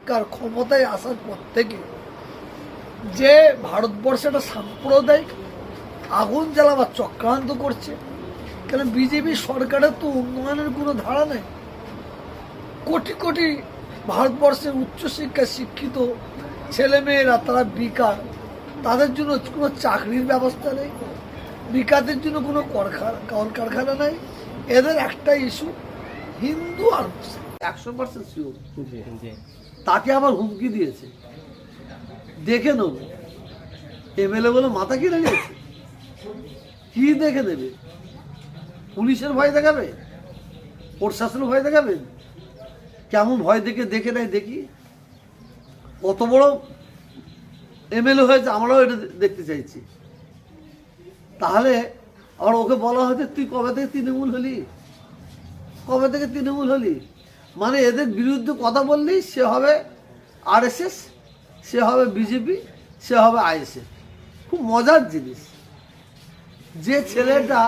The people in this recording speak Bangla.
সরকার ক্ষমতায় আসার পর থেকে যে ভারতবর্ষে একটা সাম্প্রদায়িক আগুন জ্বালাবার চক্রান্ত করছে, কেন বিজেপি সরকারের তো উন্নয়নের কোনো ধারা নেই। কোটি কোটি ভারতবর্ষের উচ্চশিক্ষায় শিক্ষিত ছেলেমেয়েরা তারা বেকার, তাদের জন্য কোনো চাকরির ব্যবস্থা নেই, বেকারদের জন্য কোনো কলকারখানা নেই। এদের একটা ইস্যু হিন্দু আর মুসলিম, 100% শিওর। তাকে আবার হুমকি দিয়েছে, দেখে নেব। এমএলএ বলে মাথা কিনে নিয়েছে, কি দেখে দেবে? পুলিশের ভয় দেখাবে, প্রশাসনের ভয় দেখাবে? কেমন ভয় দেখে নেয় দেখি। কত বড় এমএলএ হয়েছে, আমরাও এটা দেখতে চাইছি। তাহলে আবার ওকে বলা হয়েছে তুই কবে থেকে তৃণমূল হলি, কবে থেকে তৃণমূল হলি? মানে এদের বিরুদ্ধে কথা বললেই সে হবে আরএসএস, সে হবে বিজেপি, সে হবে আইএসএফ। খুব মজার জিনিস। যে ছেলেটা